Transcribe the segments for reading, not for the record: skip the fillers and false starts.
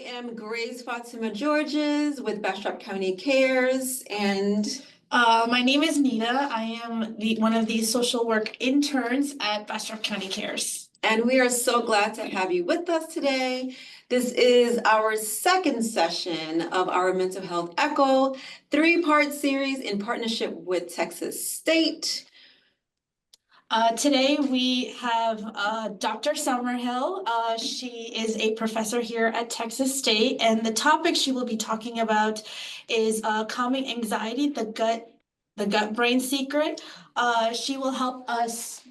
am Grace Fatima Georges with Bastrop County Cares, and My name is Nita. I am one of the social work interns at Bastrop County Cares. we are so glad to have you with us today. This is our second session of our Mental Health Echo three-part series in partnership with Texas State. Today we have Dr. Summerhill. She is a professor here at Texas State, and the topic she will be talking about is calming anxiety, the gut-brain secret. She will help us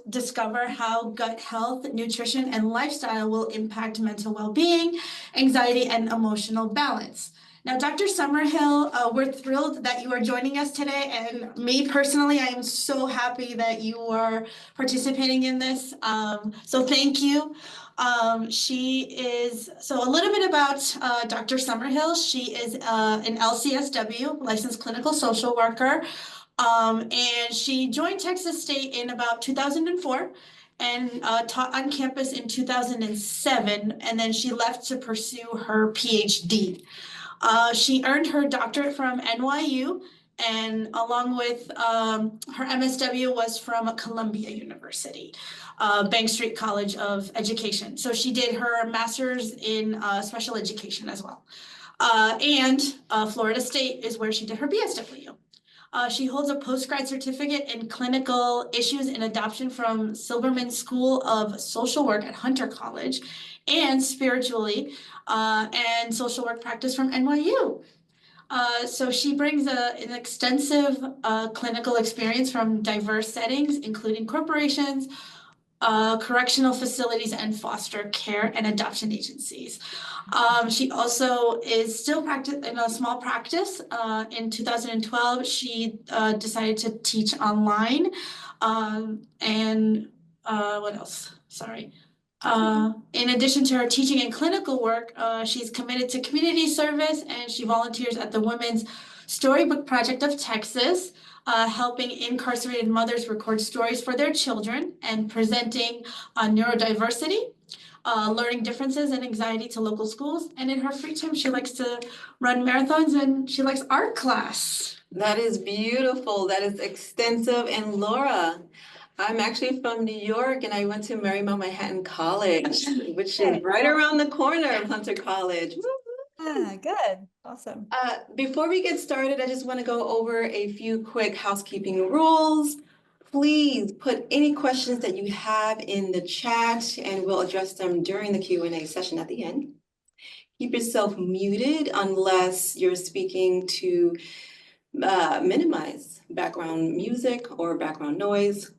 discover how gut health, nutrition, and lifestyle will impact mental well-being, anxiety, and emotional balance. Now, Dr. Summerhill, we're thrilled that you are joining us today, and me personally, I am so happy that you are participating in this. So thank you. So a little bit about Dr. Summerhill. She is an LCSW, licensed clinical social worker, and she joined Texas State in about 2004. And taught on campus in 2007, and then she left to pursue her PhD. She earned her doctorate from NYU, and along with her MSW was from Columbia University, Bank Street College of Education. So she did her master's in special education as well. And Florida State is where she did her BSW. She holds a postgrad certificate in clinical issues in adoption from Silberman School of Social Work at Hunter College, and spiritually and social work practice from NYU. So she brings an extensive clinical experience from diverse settings, including corporations, correctional facilities, and foster care and adoption agencies. She also is still in a small practice. In 2012, she decided to teach online. What else? Sorry. In addition to her teaching and clinical work, she's committed to community service, and she volunteers at the Women's Storybook Project of Texas, helping incarcerated mothers record stories for their children and presenting on neurodiversity, learning differences and anxiety to local schools. And in her free time, she likes to run marathons, and she likes art class. That is beautiful. That is extensive. And Laura, I'm actually from New York, and I went to Marymount Manhattan College, which is right around the corner of Hunter College. Good. Awesome. Before we get started, I just want to go over a few quick housekeeping rules. Please put any questions that you have in the chat, and we'll address them during the Q&A session at the end. Keep yourself muted unless you're speaking to minimize background music or background noise.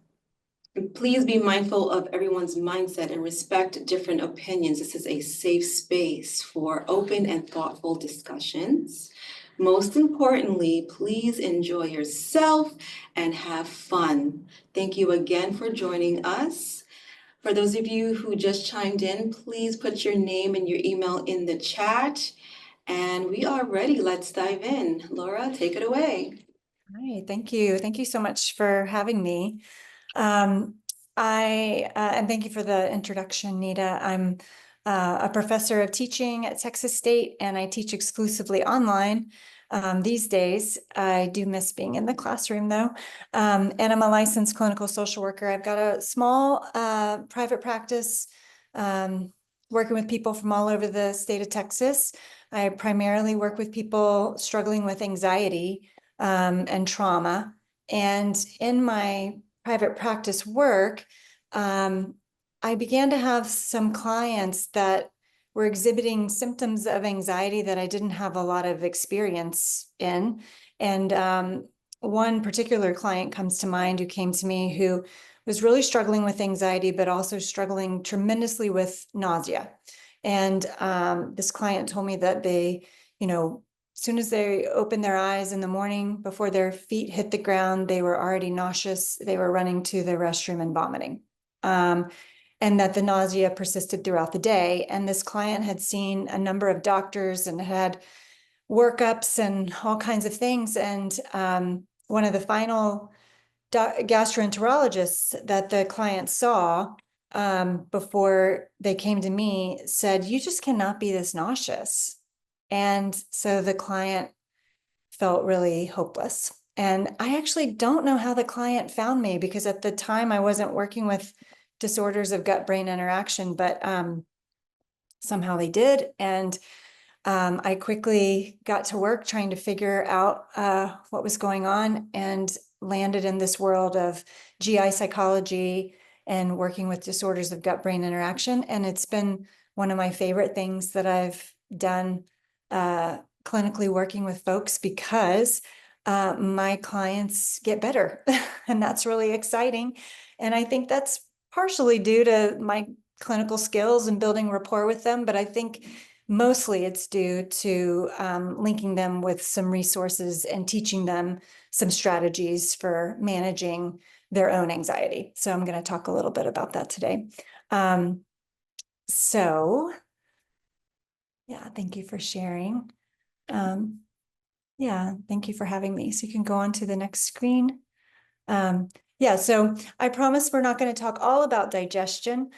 Please be mindful of everyone's mindset and respect different opinions. This is a safe space for open and thoughtful discussions. Most importantly, please enjoy yourself and have fun. Thank you again for joining us. For those of you who just chimed in, please put your name and your email in the chat. And we are ready. Let's dive in. Laura, take it away. All right. Thank you. Thank you so much for having me. And thank you for the introduction, Nita. I'm a professor of teaching at Texas State, and I teach exclusively online these days. I do miss being in the classroom, though. And I'm a licensed clinical social worker. I've got a small private practice working with people from all over the state of Texas. I primarily work with people struggling with anxiety and trauma. And in my private practice work, I began to have some clients that were exhibiting symptoms of anxiety that I didn't have a lot of experience in. And one particular client comes to mind who came to me who was really struggling with anxiety, but also struggling tremendously with nausea. And this client told me that they, as soon as they opened their eyes in the morning, before their feet hit the ground, they were already nauseous. They were running to the restroom and vomiting. And that the nausea persisted throughout the day. And this client had seen a number of doctors and had workups and all kinds of things. And one of the final gastroenterologists that the client saw before they came to me said, "You just cannot be this nauseous." And so the client felt really hopeless. And I actually don't know how the client found me, because at the time I wasn't working with disorders of gut-brain interaction, but somehow they did. And I quickly got to work trying to figure out what was going on, and landed in this world of GI psychology and working with disorders of gut-brain interaction. And it's been one of my favorite things that I've done clinically, working with folks, because my clients get better. And that's really exciting. And I think that's partially due to my clinical skills and building rapport with them. But I think mostly it's due to linking them with some resources and teaching them some strategies for managing their own anxiety. So I'm going to talk a little bit about that today. So yeah, thank you for sharing. Yeah, thank you for having me. So you can go on to the next screen. Yeah, so I promise we're not going to talk all about digestion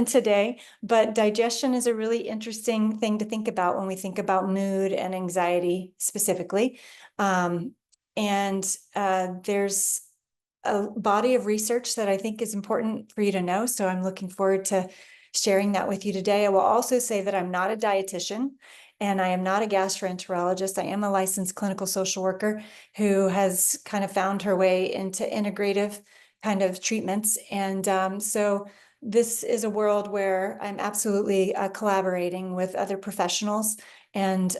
today, but digestion is a really interesting thing to think about when we think about mood and anxiety specifically. There's a body of research that I think is important for you to know. So I'm looking forward to sharing that with you today. I will also say that I'm not a dietitian, and I am not a gastroenterologist. I am a licensed clinical social worker who has kind of found her way into integrative kind of treatments. And so this is a world where I'm absolutely collaborating with other professionals, and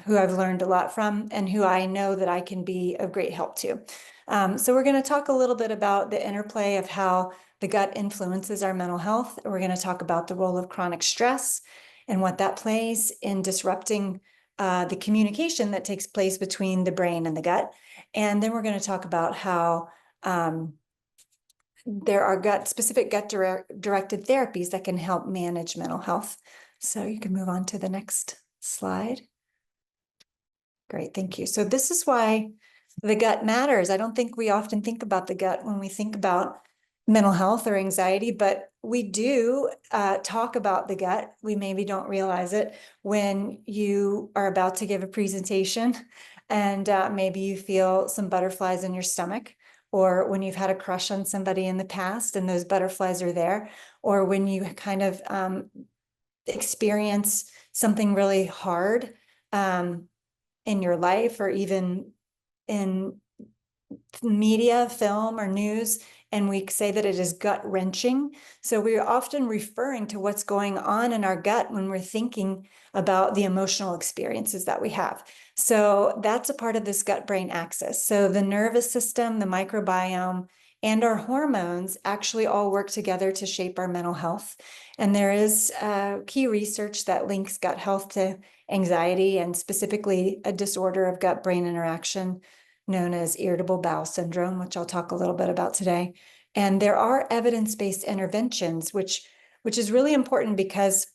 who I've learned a lot from, and who I know that I can be of great help to. So we're going to talk a little bit about the interplay of how the gut influences our mental health. We're going to talk about the role of chronic stress and what that plays in disrupting the communication that takes place between the brain and the gut. And then we're going to talk about how there are specific gut-directed therapies that can help manage mental health. So you can move on to the next slide. Great, thank you. So this is why the gut matters. I don't think we often think about the gut when we think about mental health or anxiety, but we do talk about the gut. We maybe don't realize it when you are about to give a presentation, and maybe you feel some butterflies in your stomach, or when you've had a crush on somebody in the past and those butterflies are there, or when you kind of experience something really hard in your life, or even in media, film, or news, and we say that it is gut-wrenching. So we're often referring to what's going on in our gut when we're thinking about the emotional experiences that we have. So that's a part of this gut-brain axis. So the nervous system, the microbiome, and our hormones actually all work together to shape our mental health. And there is key research that links gut health to anxiety, and specifically a disorder of gut-brain interaction known as irritable bowel syndrome, which I'll talk a little bit about today. And there are evidence-based interventions, which is really important, because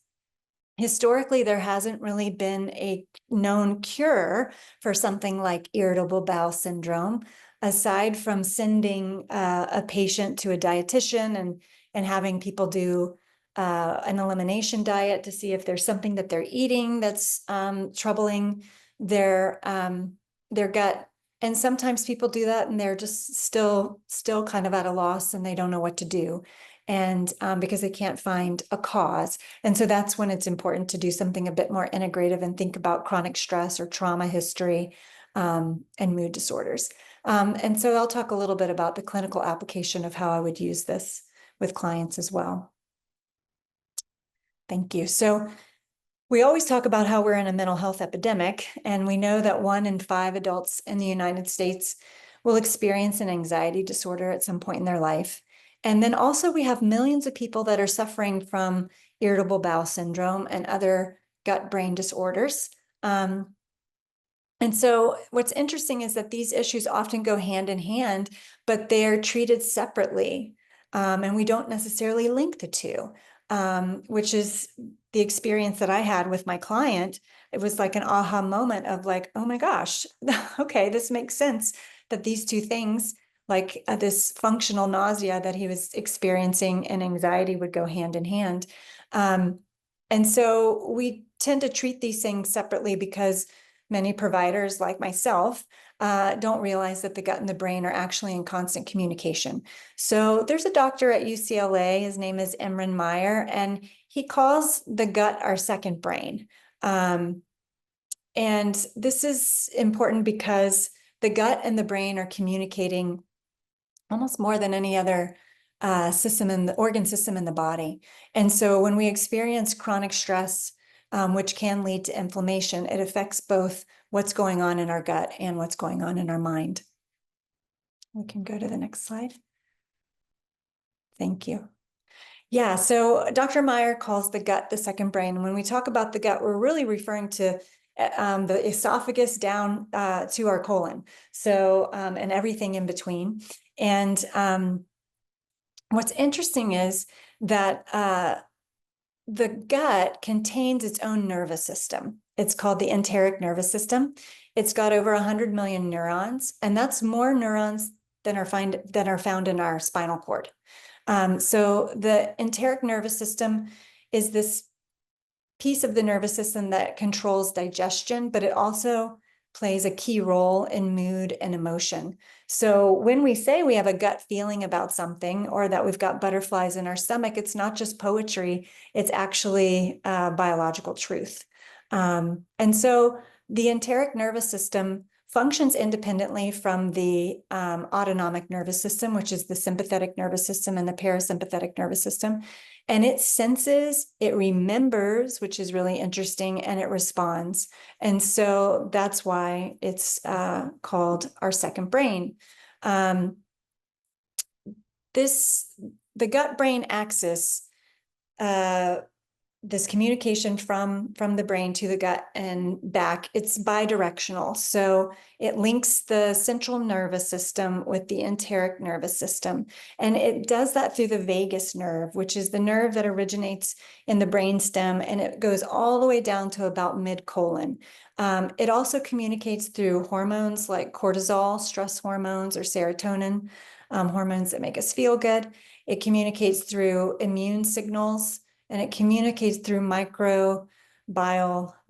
historically there hasn't really been a known cure for something like irritable bowel syndrome, aside from sending a patient to a dietitian and having people do an elimination diet to see if there's something that they're eating that's troubling their gut. And sometimes people do that and they're just still kind of at a loss, and they don't know what to do, and because they can't find a cause. And so that's when it's important to do something a bit more integrative and think about chronic stress or trauma history and mood disorders. And so I'll talk a little bit about the clinical application of how I would use this with clients as well. Thank you. So we always talk about how we're in a mental health epidemic, and we know that 1 in 5 adults in the United States will experience an anxiety disorder at some point in their life. And then also we have millions of people that are suffering from irritable bowel syndrome and other gut-brain disorders. And so what's interesting is that these issues often go hand in hand, but they're treated separately. And we don't necessarily link the two, which is the experience that I had with my client. It was like an aha moment of like, oh my gosh, okay, this makes sense that these two things like this functional nausea that he was experiencing and anxiety would go hand in hand. And so we tend to treat these things separately because many providers like myself don't realize that the gut and the brain are actually in constant communication. So there's a doctor at UCLA, his name is Imran Meyer, and he calls the gut our second brain. And this is important because the gut and the brain are communicating almost more than any other system in the organ system in the body. And so when we experience chronic stress, which can lead to inflammation, it affects both what's going on in our gut and what's going on in our mind. We can go to the next slide. Thank you. Yeah, so Dr. Meyer calls the gut the second brain. And when we talk about the gut, we're really referring to the esophagus down to our colon. So, and everything in between. And what's interesting is that the gut contains its own nervous system. It's called the enteric nervous system. It's got over 100 million neurons, and that's more neurons than are found in our spinal cord. So the enteric nervous system is this piece of the nervous system that controls digestion, but it also plays a key role in mood and emotion. So when we say we have a gut feeling about something, or that we've got butterflies in our stomach, it's not just poetry, it's actually biological truth. And so the enteric nervous system functions independently from the autonomic nervous system, which is the sympathetic nervous system, and the parasympathetic nervous system. And it senses, it remembers, which is really interesting, and it responds. And so that's why it's called our second brain. The gut-brain axis, this communication from the brain to the gut and back, it's bidirectional. So it links the central nervous system with the enteric nervous system. And it does that through the vagus nerve, which is the nerve that originates in the brainstem, and it goes all the way down to about mid-colon. It also communicates through hormones like cortisol, stress hormones, or serotonin, hormones that make us feel good. It communicates through immune signals, and it communicates through microbial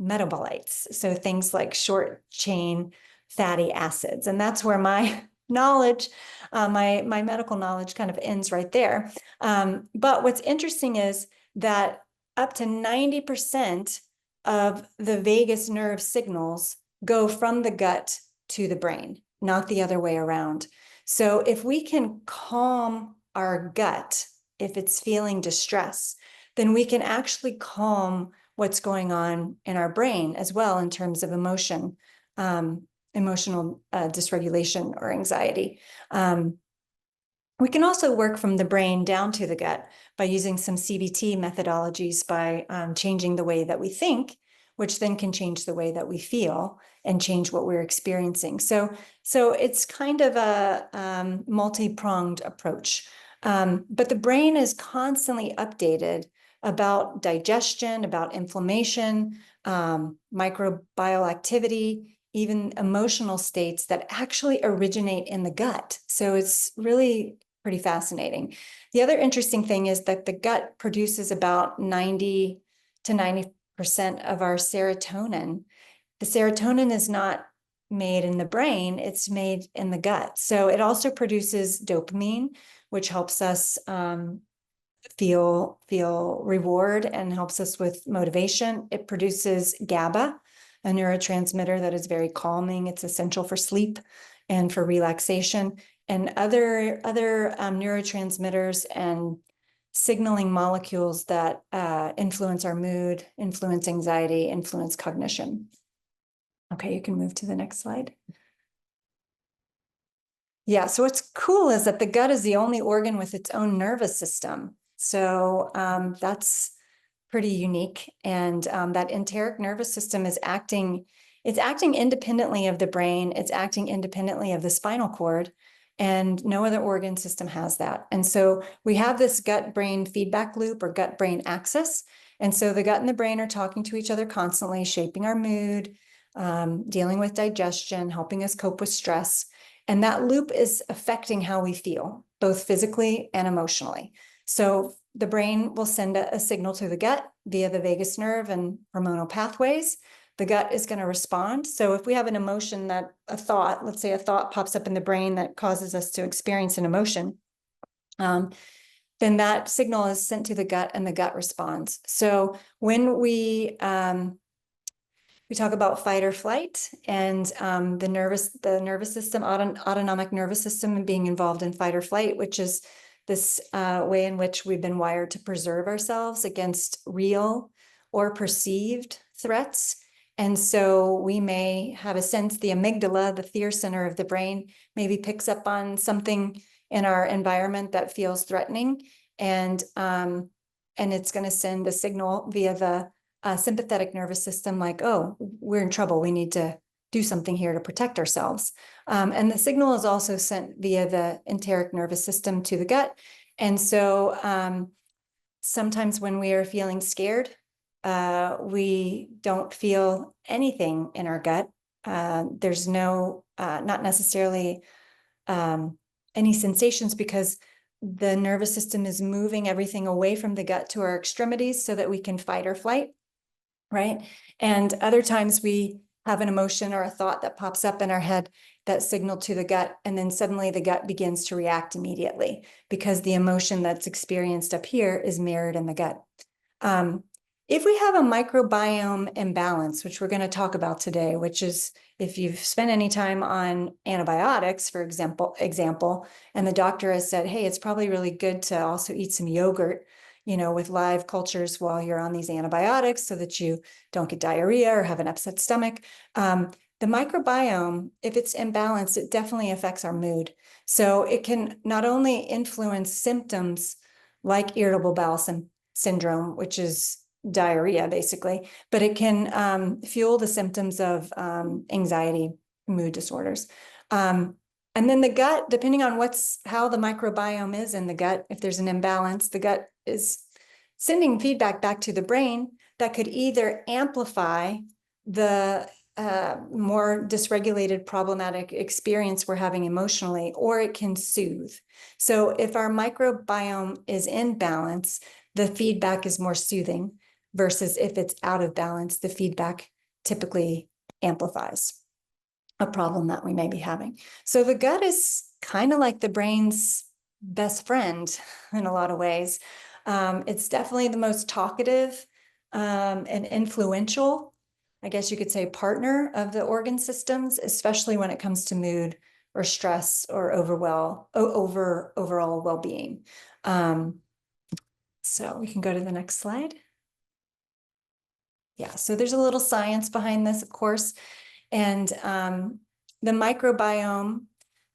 metabolites. So things like short chain fatty acids. And that's where my knowledge, my medical knowledge kind of ends right there. But what's interesting is that up to 90% of the vagus nerve signals go from the gut to the brain, not the other way around. So if we can calm our gut, if it's feeling distress, then we can actually calm what's going on in our brain as well in terms of emotional dysregulation or anxiety. We can also work from the brain down to the gut by using some CBT methodologies, by changing the way that we think, which then can change the way that we feel and change what we're experiencing. So it's kind of a multi-pronged approach. But the brain is constantly updated about digestion, about inflammation, microbial activity, even emotional states that actually originate in the gut. So it's really pretty fascinating. The other interesting thing is that the gut produces about 90 to 90% of our serotonin. The serotonin is not made in the brain, it's made in the gut. So it also produces dopamine, which helps us feel reward and helps us with motivation. It produces GABA, a neurotransmitter that is very calming. It's essential for sleep and for relaxation, and other neurotransmitters and signaling molecules that influence our mood, influence anxiety, influence cognition. Okay, you can move to the next slide. Yeah, so what's cool is that the gut is the only organ with its own nervous system. So that's pretty unique. And that enteric nervous system is acting independently of the brain. It's acting independently of the spinal cord, and no other organ system has that. And so we have this gut-brain feedback loop, or gut-brain axis. And so the gut and the brain are talking to each other constantly, shaping our mood, dealing with digestion, helping us cope with stress. And that loop is affecting how we feel, both physically and emotionally. So the brain will send a signal to the gut via the vagus nerve and hormonal pathways. The gut is going to respond. So if we have an emotion that let's say a thought pops up in the brain that causes us to experience an emotion, then that signal is sent to the gut and the gut responds. So when we talk about fight or flight and the nervous system, autonomic nervous system being involved in fight or flight, which is this way in which we've been wired to preserve ourselves against real or perceived threats. And so we may have a sense the amygdala, the fear center of the brain, maybe picks up on something in our environment that feels threatening, and it's going to send a signal via the sympathetic nervous system, like, oh, we're in trouble. We need to do something here to protect ourselves. And the signal is also sent via the enteric nervous system to the gut. And so sometimes when we are feeling scared, we don't feel anything in our gut. There's no, not necessarily any sensations, because the nervous system is moving everything away from the gut to our extremities so that we can fight or flight, right? And other times we have an emotion or a thought that pops up in our head that signal to the gut, and then suddenly the gut begins to react immediately because the emotion that's experienced up here is mirrored in the gut. If we have a microbiome imbalance, which we're going to talk about today, which is if you've spent any time on antibiotics, for example, and the doctor has said, hey, it's probably really good to also eat some yogurt, with live cultures while you're on these antibiotics so that you don't get diarrhea or have an upset stomach. The microbiome, if it's imbalanced, it definitely affects our mood. So it can not only influence symptoms like irritable bowel syndrome, which is diarrhea basically, but it can fuel the symptoms of anxiety, mood disorders. And then the gut, depending on how the microbiome is in the gut, if there's an imbalance, the gut is sending feedback back to the brain that could either amplify the more dysregulated, problematic experience we're having emotionally, or it can soothe. So if our microbiome is in balance, the feedback is more soothing, versus if it's out of balance, the feedback typically amplifies a problem that we may be having. So the gut is kind of like the brain's best friend in a lot of ways. It's definitely the most talkative and influential, I guess you could say, partner of the organ systems, especially when it comes to mood or stress or overall well-being. So we can go to the next slide. Yeah, so there's a little science behind this, of course. And the microbiome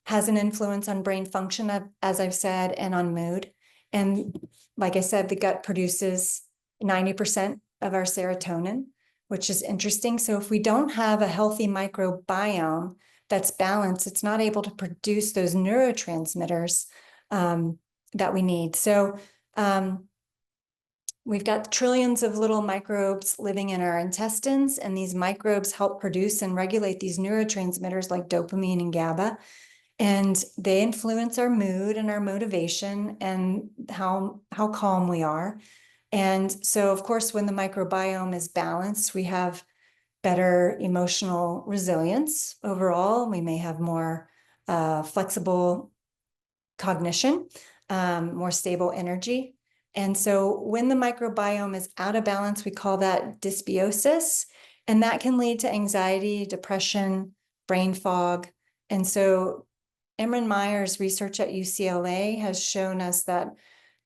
has an influence on brain function, as I've said, and on mood. And like I said, the gut produces 90% of our serotonin, which is interesting. So if we don't have a healthy microbiome that's balanced, it's not able to produce those neurotransmitters that we need. So we've got trillions of little microbes living in our intestines, and these microbes help produce and regulate these neurotransmitters like dopamine and GABA. And they influence our mood and our motivation and how calm we are. And so, of course, when the microbiome is balanced, we have better emotional resilience overall. We may have more flexible cognition, more stable energy. And so when the microbiome is out of balance, we call that dysbiosis, and that can lead to anxiety, depression, brain fog. And so Imran Meyer's research at UCLA has shown us that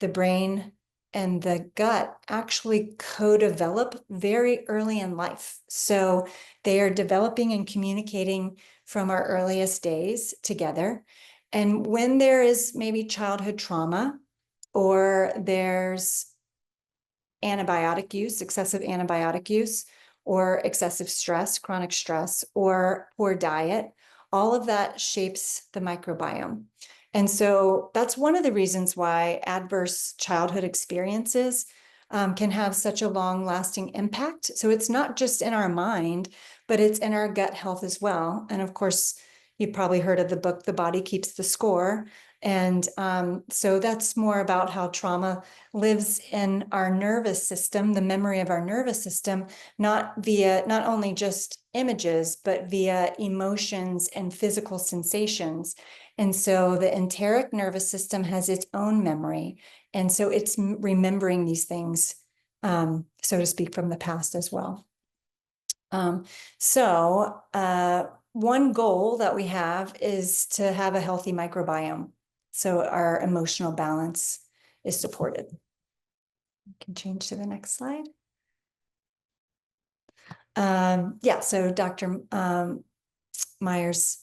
the brain and the gut actually co-develop very early in life. So they are developing and communicating from our earliest days together. And when there is maybe childhood trauma, or there's antibiotic use, excessive antibiotic use, or excessive stress, chronic stress, or poor diet, all of that shapes the microbiome. And so that's one of the reasons why adverse childhood experiences can have such a long-lasting impact. So it's not just in our mind, but it's in our gut health as well. And of course, You've probably heard of the book, The Body Keeps the Score. And so that's more about how trauma lives in our nervous system, the memory of our nervous system, not only just images, but via emotions and physical sensations. And so the enteric nervous system has its own memory. And so it's remembering these things, so to speak, from the past as well. One goal that we have is to have a healthy microbiome. So our emotional balance is supported. We can change to the next slide. So Dr. Meyer's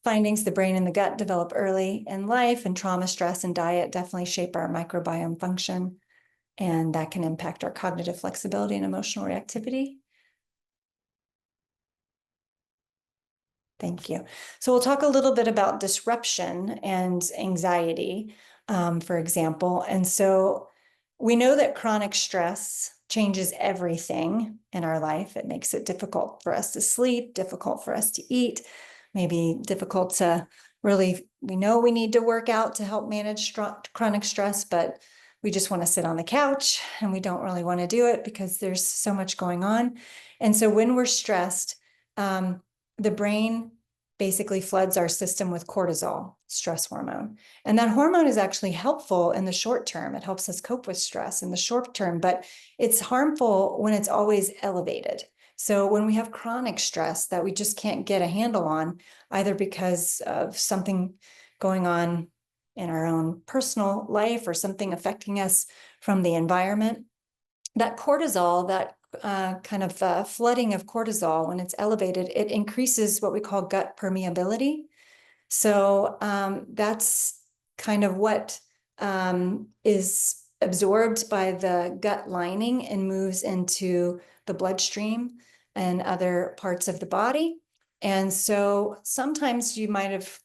findings, the brain and the gut develop early in life, and trauma, stress, and diet definitely shape our microbiome function, and that can impact our cognitive flexibility and emotional reactivity. Thank you. So we'll talk a little bit about disruption and anxiety, for example. And so we know that chronic stress changes everything in our life. It makes it difficult for us to sleep, difficult for us to eat, maybe difficult to really, we know we need to work out to help manage chronic stress, but we just want to sit on the couch and we don't really want to do it because there's so much going on. And so when we're stressed, the brain basically floods our system with cortisol, stress hormone. And that hormone is actually helpful in the short term. It helps us cope with stress in the short term, but it's harmful when it's always elevated. So when we have chronic stress that we just can't get a handle on, either because of something going on in our own personal life or something affecting us from the environment, that cortisol, that flooding of cortisol, when it's elevated, it increases what we call gut permeability. So that's kind of what is absorbed by the gut lining and moves into the bloodstream and other parts of the body. And so sometimes you might have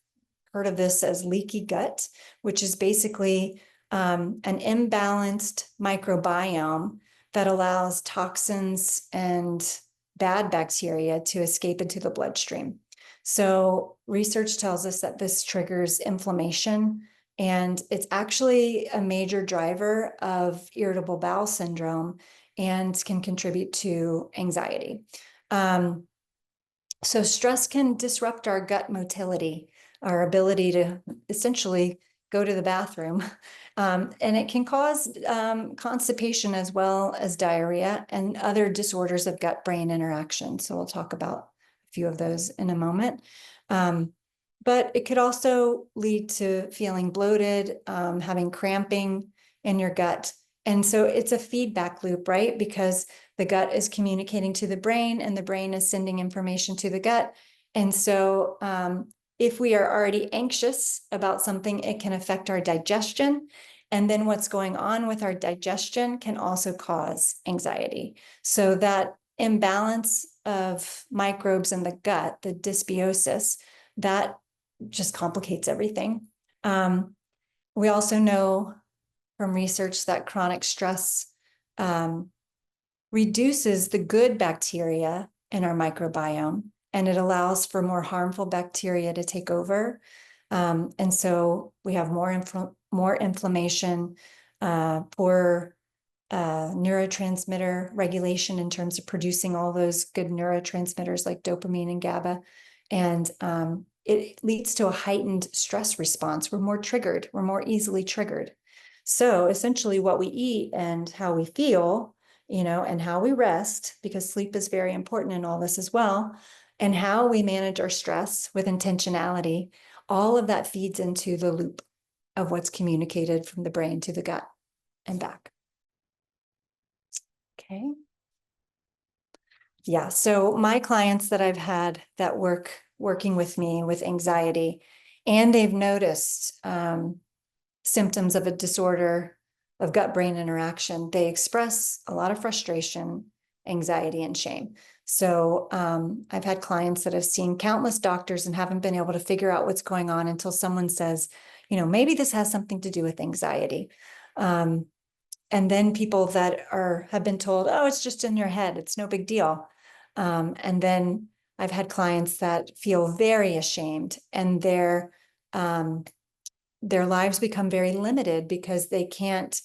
heard of this as leaky gut, which is basically an imbalanced microbiome that allows toxins and bad bacteria to escape into the bloodstream. So research tells us that this triggers inflammation, and it's actually a major driver of irritable bowel syndrome and can contribute to anxiety. So stress can disrupt our gut motility, our ability to essentially go to the bathroom. And it can cause constipation as well as diarrhea and other disorders of gut-brain interaction. So we'll talk about a few of those in a moment. But it could also lead to feeling bloated, having cramping in your gut. And so it's a feedback loop, right? Because the gut is communicating to the brain and the brain is sending information to the gut. And so if we are already anxious about something, it can affect our digestion. And then what's going on with our digestion can also cause anxiety. So that imbalance of microbes in the gut, the dysbiosis, that just complicates everything. We also know from research that chronic stress reduces the good bacteria in our microbiome, and it allows for more harmful bacteria to take over. And so we have more inflammation, poor neurotransmitter regulation in terms of producing all those good neurotransmitters like dopamine and GABA. And it leads to a heightened stress response. We're more triggered. We're more easily triggered. So essentially what we eat and how we feel, and how we rest, because sleep is very important in all this as well, and how we manage our stress with intentionality, all of that feeds into the loop of what's communicated from the brain to the gut and back. Okay. Yeah, so my clients that I've had that working with me with anxiety, and they've noticed symptoms of a disorder of gut-brain interaction, they express a lot of frustration, anxiety, and shame. So I've had clients that have seen countless doctors and haven't been able to figure out what's going on until someone says, maybe this has something to do with anxiety. And then people that have been told, oh, it's just in your head, it's no big deal. And then I've had clients that feel very ashamed, and their lives become very limited because they can't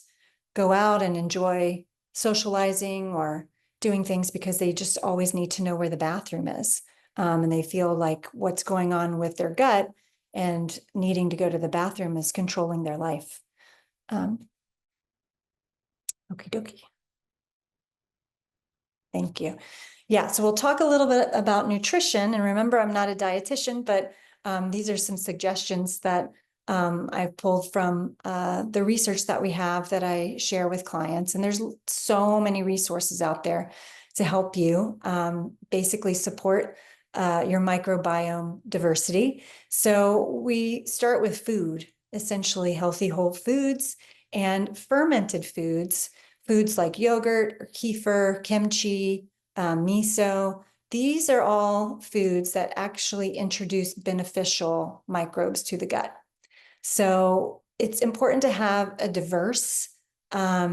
go out and enjoy socializing or doing things because they just always need to know where the bathroom is. And they feel like what's going on with their gut and needing to go to the bathroom is controlling their life. Okie dokie. Thank you. Yeah, so we'll talk a little bit about nutrition. And remember, I'm not a dietitian, but these are some suggestions that I've pulled from the research that we have that I share with clients. And there's so many resources out there to help you basically support your microbiome diversity. So we start with food, essentially healthy whole foods and fermented foods, foods like yogurt or kefir, kimchi, miso. These are all foods that actually introduce beneficial microbes to the gut. So it's important to have a diverse palate,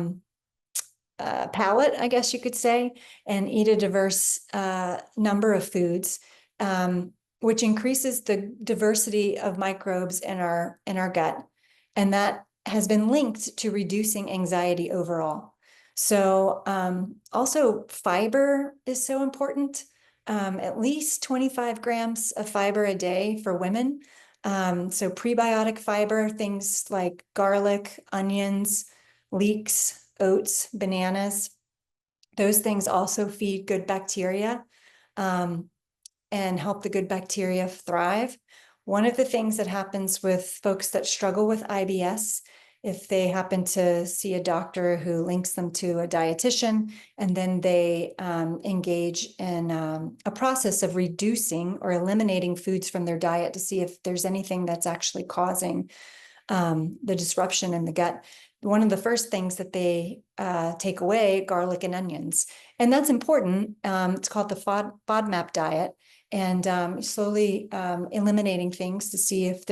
I guess you could say, and eat a diverse number of foods, which increases the diversity of microbes in our gut. And that has been linked to reducing anxiety overall. So also fiber is so important, at least 25 grams of fiber a day for women. So prebiotic fiber, things like garlic, onions, leeks, oats, bananas, those things also feed good bacteria and help the good bacteria thrive. One of the things that happens with folks that struggle with IBS, if they happen to see a doctor who links them to a dietitian, and then they engage in a process of reducing or eliminating foods from their diet to see if there's anything that's actually causing the disruption in the gut. One of the first things that they take away, garlic and onions. And that's important. It's called the FODMAP diet. And slowly eliminating things to see if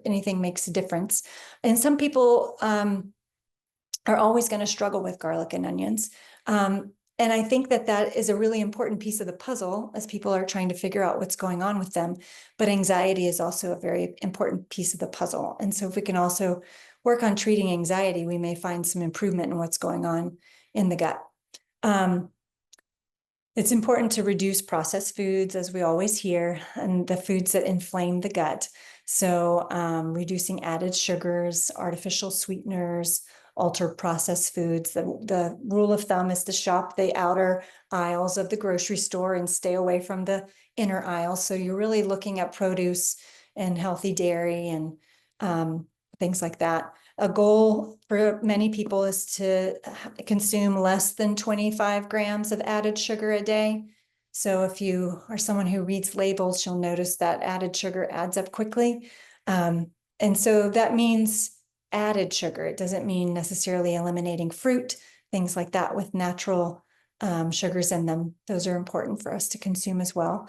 anything makes a difference. And some people are always going to struggle with garlic and onions. And I think that is a really important piece of the puzzle as people are trying to figure out what's going on with them. But anxiety is also a very important piece of the puzzle. And so if we can also work on treating anxiety, we may find some improvement in what's going on in the gut. It's important to reduce processed foods, as we always hear, and the foods that inflame the gut. So reducing added sugars, artificial sweeteners, ultra processed foods. The rule of thumb is to shop the outer aisles of the grocery store and stay away from the inner aisles. So you're really looking at produce and healthy dairy and things like that. A goal for many people is to consume less than 25 grams of added sugar a day. So if you are someone who reads labels, you'll notice that added sugar adds up quickly. And so that means added sugar. It doesn't mean necessarily eliminating fruit, things like that with natural sugars in them. Those are important for us to consume as well.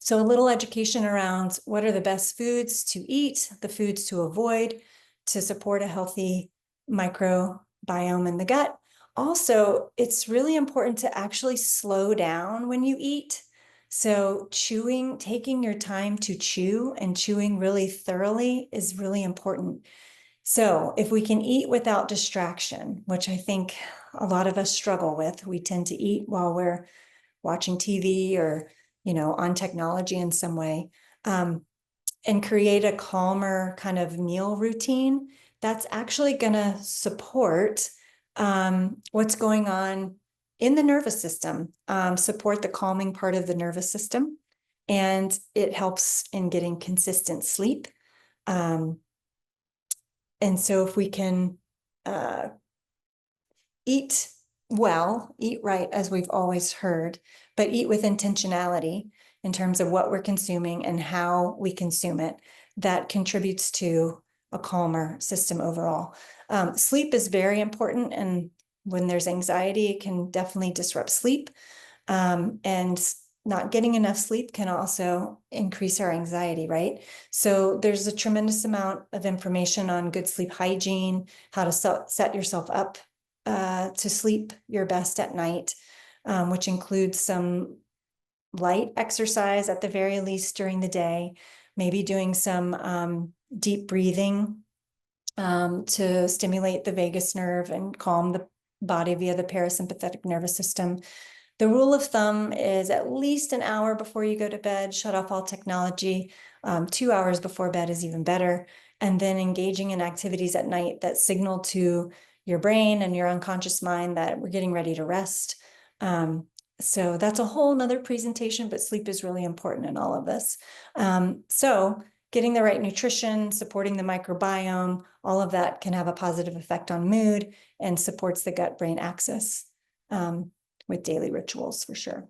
So a little education around what are the best foods to eat, the foods to avoid to support a healthy microbiome in the gut. Also, it's really important to actually slow down when you eat. So chewing, taking your time to chew and chewing really thoroughly is really important. So if we can eat without distraction, which I think a lot of us struggle with, we tend to eat while we're watching TV or on technology in some way, and create a calmer kind of meal routine, that's actually going to support what's going on in the nervous system, support the calming part of the nervous system, and it helps in getting consistent sleep. And so if we can eat well, eat right, as we've always heard, but eat with intentionality in terms of what we're consuming and how we consume it, that contributes to a calmer system overall. Sleep is very important, and when there's anxiety, it can definitely disrupt sleep. And not getting enough sleep can also increase our anxiety, right? So there's a tremendous amount of information on good sleep hygiene, how to set yourself up to sleep your best at night, which includes some light exercise at the very least during the day, maybe doing some deep breathing to stimulate the vagus nerve and calm the body via the parasympathetic nervous system. The rule of thumb is at least an hour before you go to bed, shut off all technology. 2 hours before bed is even better. And then engaging in activities at night that signal to your brain and your unconscious mind that we're getting ready to rest. So that's a whole nother presentation, but sleep is really important in all of this. So getting the right nutrition, supporting the microbiome, all of that can have a positive effect on mood and supports the gut-brain axis with daily rituals for sure.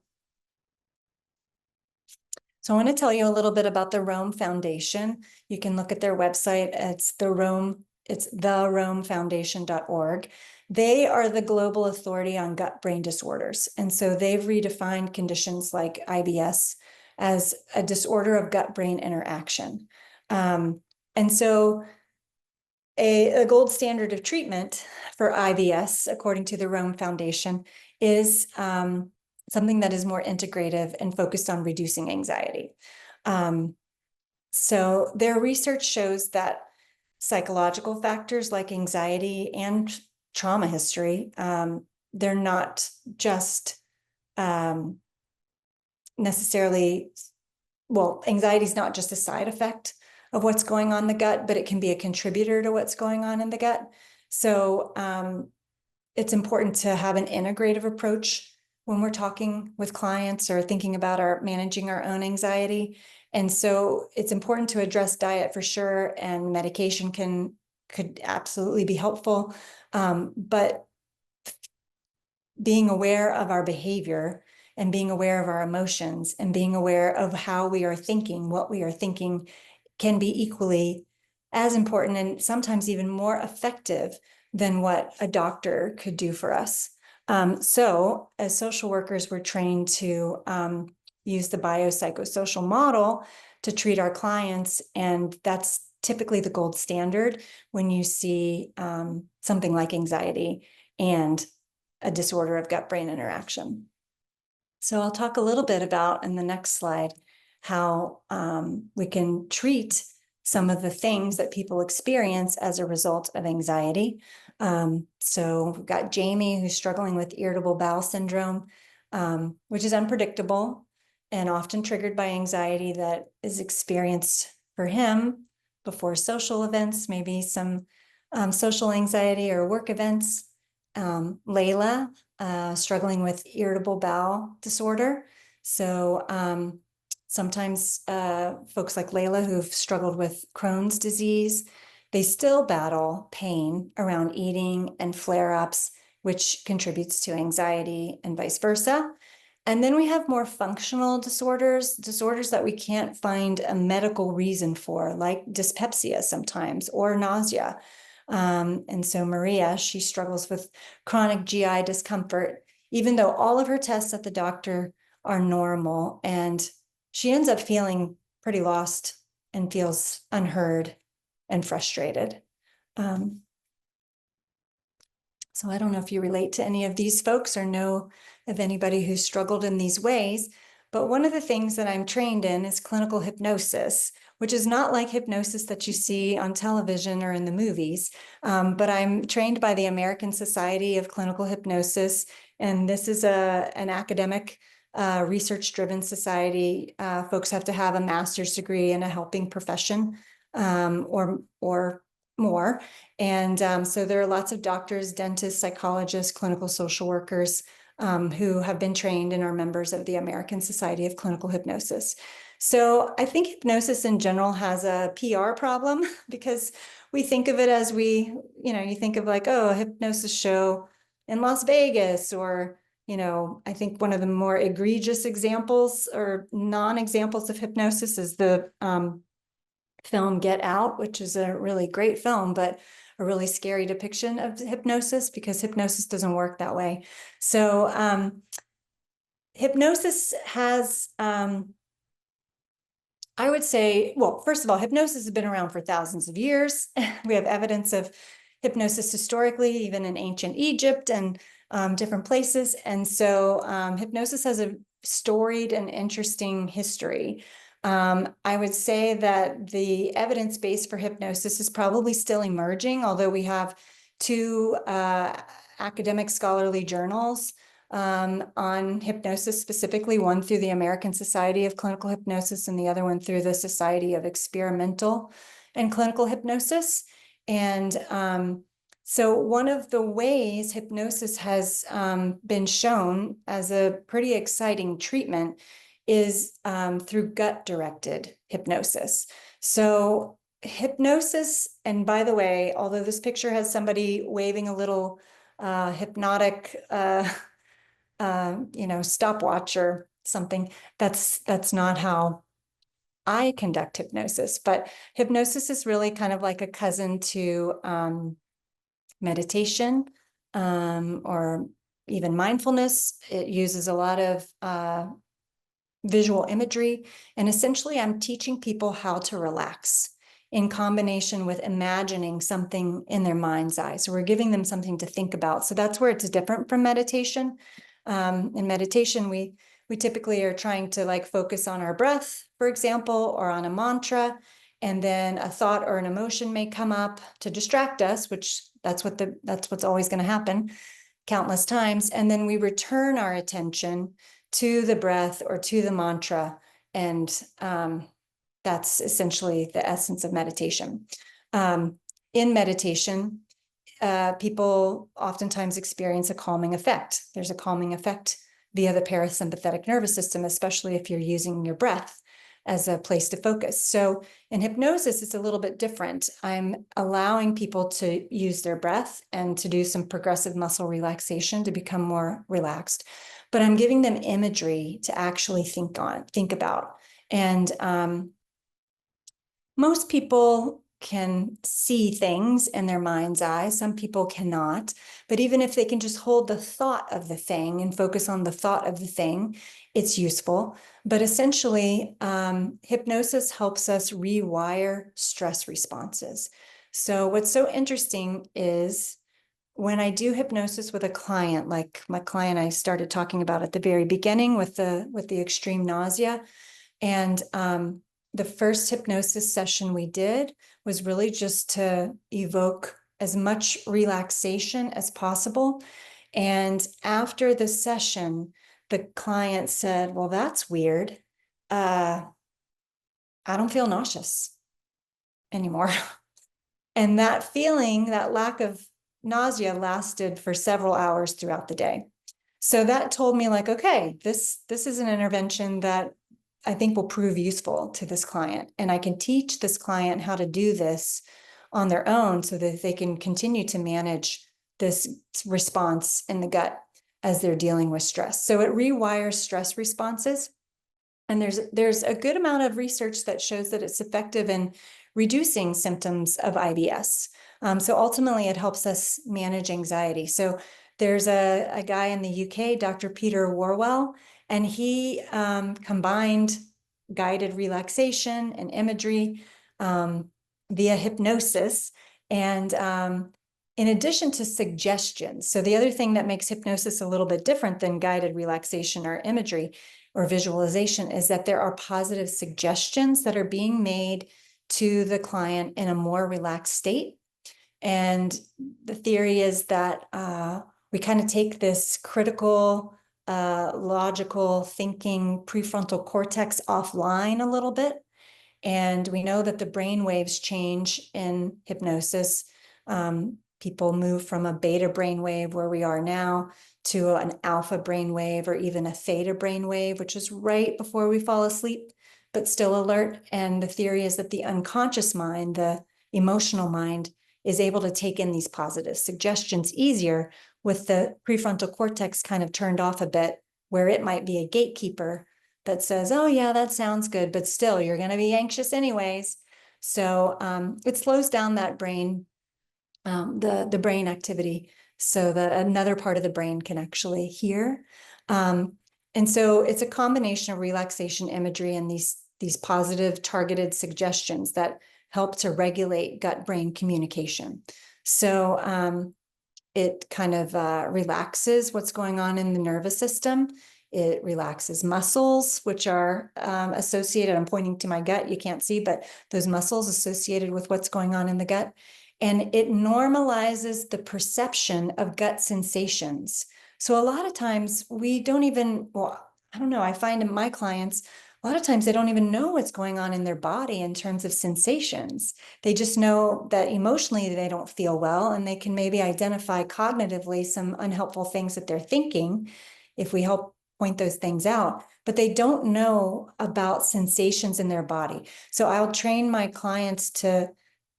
So I want to tell you a little bit about the Rome Foundation. You can look at their website. It's theromefoundation.org. They are the global authority on gut-brain disorders. And so they've redefined conditions like IBS as a disorder of gut-brain interaction. And so a gold standard of treatment for IBS, according to the Rome Foundation, is something that is more integrative and focused on reducing anxiety. So their research shows that psychological factors like anxiety and trauma history, they're not just necessarily, well, anxiety is not just a side effect of what's going on in the gut, but it can be a contributor to what's going on in the gut. So it's important to have an integrative approach when we're talking with clients or thinking about managing our own anxiety. And so it's important to address diet for sure, and medication could absolutely be helpful. But being aware of our behavior and being aware of our emotions and being aware of how we are thinking, what we are thinking, can be equally as important and sometimes even more effective than what a doctor could do for us. So as social workers, we're trained to use the biopsychosocial model to treat our clients. And that's typically the gold standard when you see something like anxiety and a disorder of gut-brain interaction. So I'll talk a little bit about, in the next slide, how we can treat some of the things that people experience as a result of anxiety. So we've got Jamie, who's struggling with irritable bowel syndrome, which is unpredictable and often triggered by anxiety that is experienced for him before social events, maybe some social anxiety or work events. Layla, struggling with irritable bowel disorder. So sometimes folks like Layla who've struggled with Crohn's disease, they still battle pain around eating and flare-ups, which contributes to anxiety and vice versa. And then we have more functional disorders that we can't find a medical reason for, like dyspepsia sometimes, or nausea. And so Maria, she struggles with chronic GI discomfort, even though all of her tests at the doctor are normal, and she ends up feeling pretty lost and feels unheard and frustrated. So I don't know if you relate to any of these folks or know of anybody who's struggled in these ways, but one of the things that I'm trained in is clinical hypnosis, which is not like hypnosis that you see on television or in the movies, but I'm trained by the American Society of Clinical Hypnosis, and this is an academic research-driven society. Folks have to have a master's degree in a helping profession or more. And so there are lots of doctors, dentists, psychologists, clinical social workers who have been trained and are members of the American Society of Clinical Hypnosis. So I think hypnosis in general has a PR problem because we think of it as you think of like, oh, a hypnosis show in Las Vegas, or, I think one of the more egregious examples or non-examples of hypnosis is the film Get Out, which is a really great film, but a really scary depiction of hypnosis, because hypnosis doesn't work that way. So hypnosis has, I would say, well, first of all, hypnosis has been around for thousands of years. We have evidence of hypnosis historically, even in ancient Egypt and different places. And so hypnosis has a storied and interesting history. I would say that the evidence base for hypnosis is probably still emerging, although we have 2 academic scholarly journals on hypnosis specifically, one through the American Society of Clinical Hypnosis and the other one through the Society of Experimental and Clinical Hypnosis. And so one of the ways hypnosis has been shown as a pretty exciting treatment is through gut-directed hypnosis. So hypnosis, and by the way, although this picture has somebody waving a little hypnotic stopwatch or something, that's not how I conduct hypnosis. But hypnosis is really kind of like a cousin to meditation or even mindfulness. It uses a lot of visual imagery, and essentially I'm teaching people how to relax in combination with imagining something in their mind's eye. So we're giving them something to think about. So that's where it's different from meditation. In meditation, we typically are trying to like focus on our breath, for example, or on a mantra, and then a thought or an emotion may come up to distract us, which that's what's always going to happen countless times. And then we return our attention to the breath or to the mantra. And that's essentially the essence of meditation. In meditation, people oftentimes experience a calming effect. There's a calming effect via the parasympathetic nervous system, especially if you're using your breath as a place to focus. So in hypnosis, it's a little bit different. I'm allowing people to use their breath and to do some progressive muscle relaxation to become more relaxed. But I'm giving them imagery to actually think about. And most people can see things in their mind's eye. Some people cannot. But even if they can just hold the thought of the thing and focus on the thought of the thing, it's useful. But essentially, hypnosis helps us rewire stress responses. So what's so interesting is when I do hypnosis with a client, like my client I started talking about at the very beginning with the extreme nausea, and the first hypnosis session we did was really just to evoke as much relaxation as possible. And after the session, the client said, well, that's weird. I don't feel nauseous anymore. And that feeling, that lack of nausea lasted for several hours throughout the day. So that told me like, okay, this is an intervention that I think will prove useful to this client. And I can teach this client how to do this on their own so that they can continue to manage this response in the gut as they're dealing with stress. So it rewires stress responses. And there's a good amount of research that shows that it's effective in reducing symptoms of IBS. So ultimately, it helps us manage anxiety. So there's a guy in the UK, Dr. Peter Warwell, and he combined guided relaxation and imagery via hypnosis. And in addition to suggestions, so the other thing that makes hypnosis a little bit different than guided relaxation or imagery or visualization is that there are positive suggestions that are being made to the client in a more relaxed state. And the theory is that we kind of take this critical, logical thinking prefrontal cortex offline a little bit. And we know that the brain waves change in hypnosis. People move from a beta brainwave where we are now to an alpha brainwave or even a theta brainwave, which is right before we fall asleep, but still alert. And the theory is that the unconscious mind, the emotional mind, is able to take in these positive suggestions easier with the prefrontal cortex kind of turned off a bit, where it might be a gatekeeper that says, oh yeah, that sounds good, but still you're going to be anxious anyways. So it slows down that brain, the brain activity, so that another part of the brain can actually hear. And so it's a combination of relaxation imagery and these positive targeted suggestions that help to regulate gut-brain communication. So it kind of relaxes what's going on in the nervous system. It relaxes muscles, which are associated, I'm pointing to my gut, you can't see, but those muscles associated with what's going on in the gut. And it normalizes the perception of gut sensations. So a lot of times we don't even, well, I don't know, I find in my clients, a lot of times they don't even know what's going on in their body in terms of sensations. They just know that emotionally they don't feel well, and they can maybe identify cognitively some unhelpful things that they're thinking if we help point those things out, but they don't know about sensations in their body. So I'll train my clients to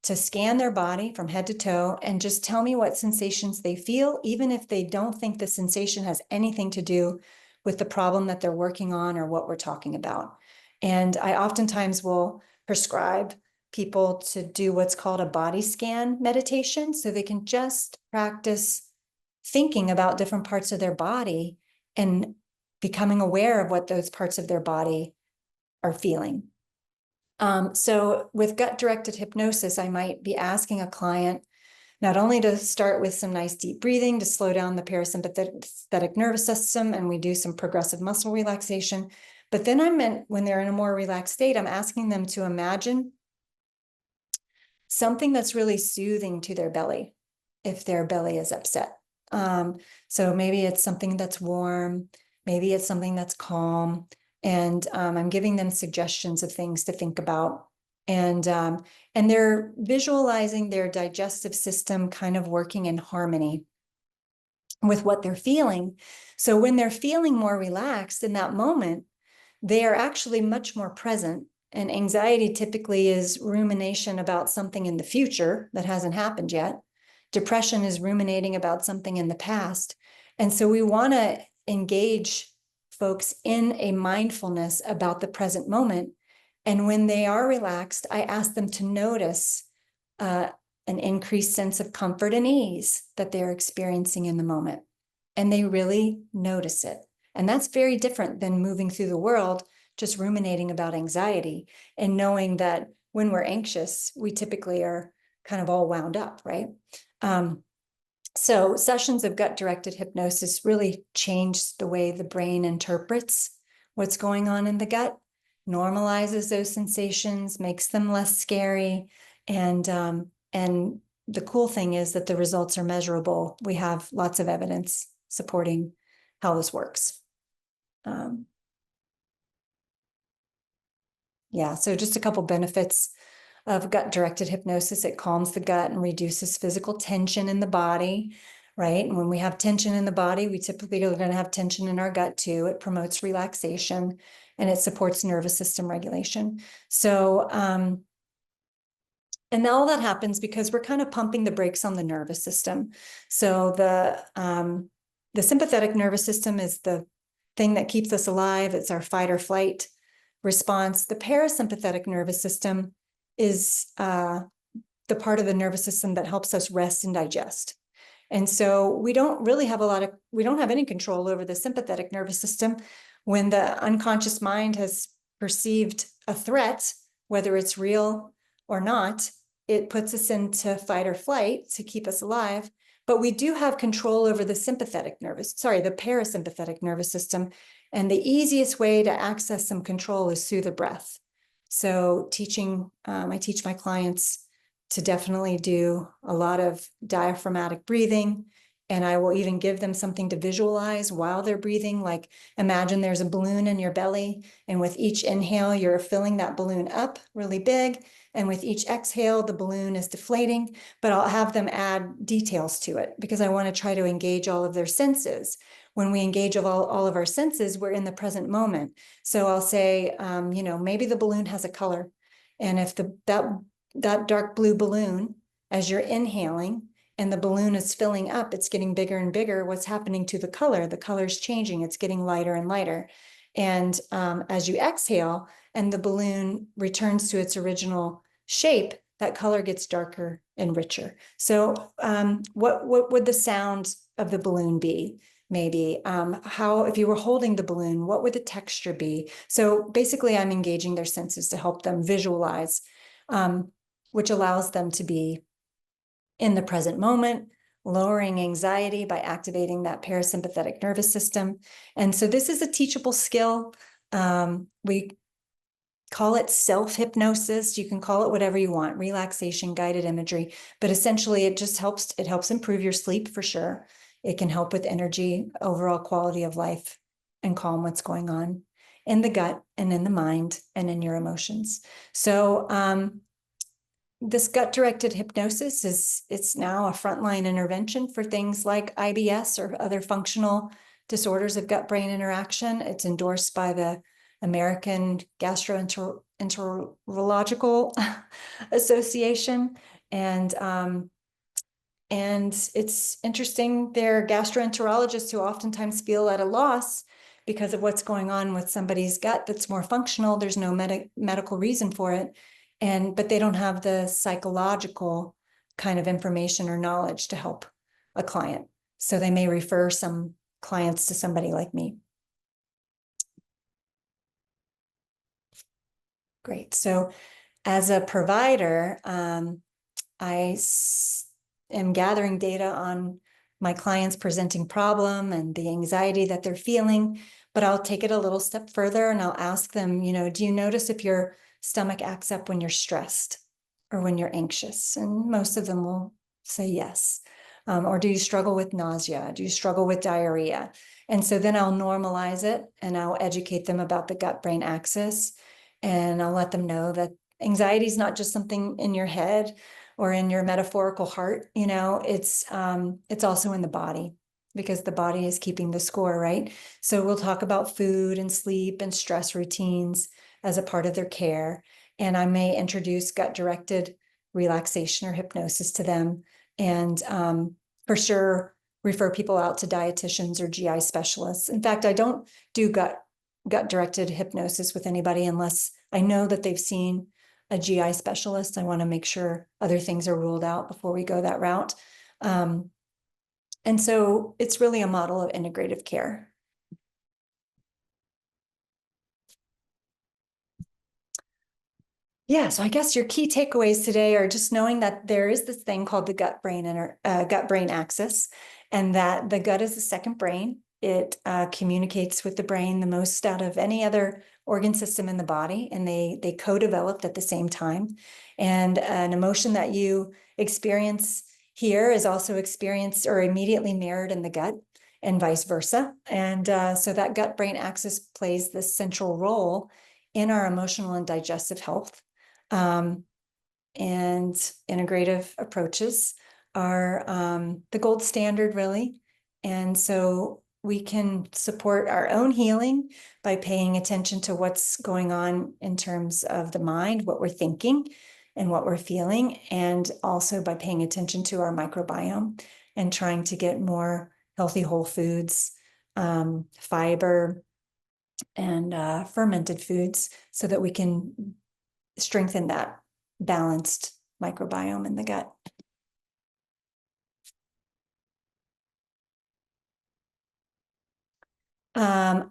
scan their body from head to toe and just tell me what sensations they feel, even if they don't think the sensation has anything to do with the problem that they're working on or what we're talking about. And I oftentimes will prescribe people to do what's called a body scan meditation, so they can just practice thinking about different parts of their body and becoming aware of what those parts of their body are feeling. So with gut-directed hypnosis, I might be asking a client not only to start with some nice deep breathing to slow down the parasympathetic nervous system, and we do some progressive muscle relaxation, but then when they're in a more relaxed state, I'm asking them to imagine something that's really soothing to their belly if their belly is upset. So maybe it's something that's warm, maybe it's something that's calm, and I'm giving them suggestions of things to think about. And they're visualizing their digestive system kind of working in harmony with what they're feeling. So when they're feeling more relaxed in that moment, they are actually much more present. And anxiety typically is rumination about something in the future that hasn't happened yet. Depression is ruminating about something in the past. And so we want to engage folks in a mindfulness about the present moment. And when they are relaxed, I ask them to notice an increased sense of comfort and ease that they're experiencing in the moment. And they really notice it. And that's very different than moving through the world, just ruminating about anxiety and knowing that when we're anxious, we typically are kind of all wound up, right? So sessions of gut-directed hypnosis really change the way the brain interprets what's going on in the gut, normalizes those sensations, makes them less scary. And the cool thing is that the results are measurable. We have lots of evidence supporting how this works. Yeah, so just a couple benefits of gut-directed hypnosis. It calms the gut and reduces physical tension in the body, right? And when we have tension in the body, we typically are going to have tension in our gut too. It promotes relaxation and it supports nervous system regulation. So, and all that happens because we're kind of pumping the brakes on the nervous system. So the sympathetic nervous system is the thing that keeps us alive. It's our fight or flight response. The parasympathetic nervous system is the part of the nervous system that helps us rest and digest. And so we don't really have we don't have any control over the sympathetic nervous system. When the unconscious mind has perceived a threat, whether it's real or not, it puts us into fight or flight to keep us alive. But we do have control over the the parasympathetic nervous system. And the easiest way to access some control is through the breath. So I teach my clients to definitely do a lot of diaphragmatic breathing. And I will even give them something to visualize while they're breathing. Like imagine there's a balloon in your belly, and with each inhale, you're filling that balloon up really big. And with each exhale, the balloon is deflating, but I'll have them add details to it because I want to try to engage all of their senses. When we engage all of our senses, we're in the present moment. So I'll say, maybe the balloon has a color. And if that dark blue balloon, as you're inhaling and the balloon is filling up, it's getting bigger and bigger. What's happening to the color? The color's changing. It's getting lighter and lighter. And as you exhale and the balloon returns to its original shape, that color gets darker and richer. So what would the sound of the balloon be? Maybe if you were holding the balloon, what would the texture be? So basically I'm engaging their senses to help them visualize, which allows them to be in the present moment lowering anxiety by activating that parasympathetic nervous system. And so this is a teachable skill. We call it self-hypnosis. You can call it whatever you want, relaxation, guided imagery, but essentially it helps improve your sleep for sure. It can help with energy, overall quality of life, and calm what's going on in the gut and in the mind and in your emotions. So this gut-directed hypnosis it's now a frontline intervention for things like IBS or other functional disorders of gut-brain interaction. It's endorsed by the American Gastroenterological Association. And it's interesting, there are gastroenterologists who oftentimes feel at a loss because of what's going on with somebody's gut that's more functional. There's no medical reason for it. But they don't have the psychological kind of information or knowledge to help a client. So they may refer some clients to somebody like me. Great. So as a provider, I am gathering data on my clients presenting problem and the anxiety that they're feeling, but I'll take it a little step further and I'll ask them, do you notice if your stomach acts up when you're stressed or when you're anxious? And most of them will say yes. Or do you struggle with nausea? Do you struggle with diarrhea? And so then I'll normalize it and I'll educate them about the gut-brain axis. And I'll let them know that anxiety is not just something in your head or in your metaphorical heart, it's also in the body, because the body is keeping the score, right? So we'll talk about food and sleep and stress routines as a part of their care. And I may introduce gut-directed relaxation or hypnosis to them. And for sure, refer people out to dietitians or GI specialists. In fact, I don't do gut-directed hypnosis with anybody unless I know that they've seen a GI specialist. I want to make sure other things are ruled out before we go that route. And so it's really a model of integrative care. Yeah, so I guess your key takeaways today are just knowing that there is this thing called the gut-brain axis, and that the gut is the second brain. It communicates with the brain the most out of any other organ system in the body, and they co-developed at the same time. And an emotion that you experience here is also experienced or immediately mirrored in the gut, and vice versa. And so that gut-brain axis plays this central role in our emotional and digestive health. And integrative approaches are the gold standard, really. And so we can support our own healing by paying attention to what's going on in terms of the mind, what we're thinking and what we're feeling, and also by paying attention to our microbiome and trying to get more healthy whole foods, fiber, and fermented foods so that we can strengthen that balanced microbiome in the gut.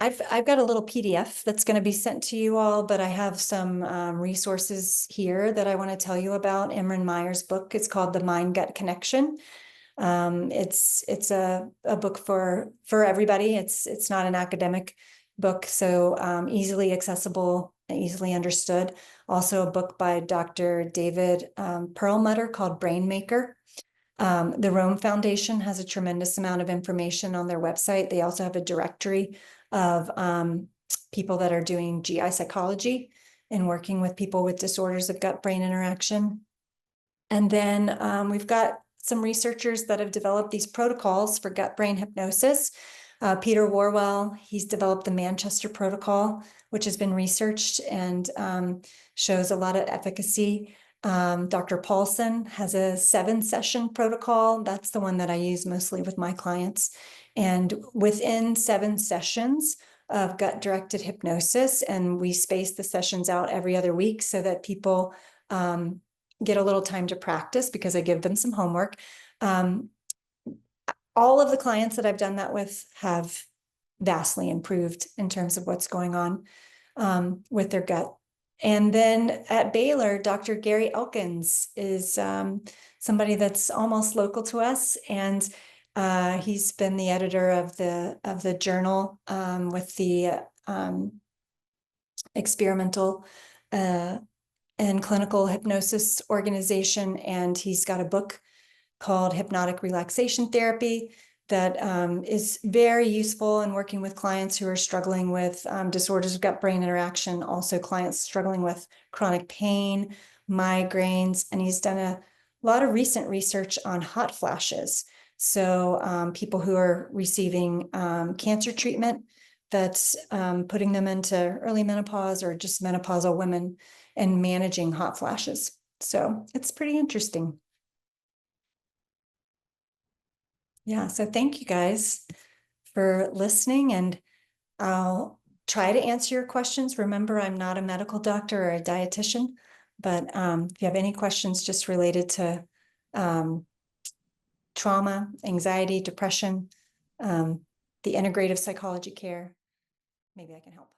I've got a little PDF that's going to be sent to you all, but I have some resources here that I want to tell you about. Imran Meyer's book. It's called The Mind-Gut Connection. It's a book for everybody. It's not an academic book, so easily accessible and easily understood. Also a book by Dr. David Perlmutter called Brain Maker. The Rome Foundation has a tremendous amount of information on their website. They also have a directory of people that are doing GI psychology and working with people with disorders of gut-brain interaction. And then we've got some researchers that have developed these protocols for gut-brain hypnosis. Peter Warwell, he's developed the Manchester protocol, which has been researched and shows a lot of efficacy. Dr. Paulson has a 7-session protocol. That's the one that I use mostly with my clients. And within 7 sessions of gut-directed hypnosis, and we space the sessions out every other week so that people get a little time to practice, because I give them some homework. All of the clients that I've done that with have vastly improved in terms of what's going on with their gut. And then at Baylor, Dr. Gary Elkins is somebody that's almost local to us, and he's been the editor of the journal with the experimental and clinical hypnosis organization, and he's got a book called Hypnotic Relaxation Therapy that is very useful in working with clients who are struggling with disorders of gut-brain interaction, also clients struggling with chronic pain, migraines, and he's done a lot of recent research on hot flashes. So people who are receiving cancer treatment that's putting them into early menopause or just menopausal women and managing hot flashes. So it's pretty interesting. Yeah, so thank you guys for listening, and I'll try to answer your questions. Remember, I'm not a medical doctor or a dietitian, but if you have any questions just related to trauma, anxiety, depression, the integrative psychology care, maybe I can help.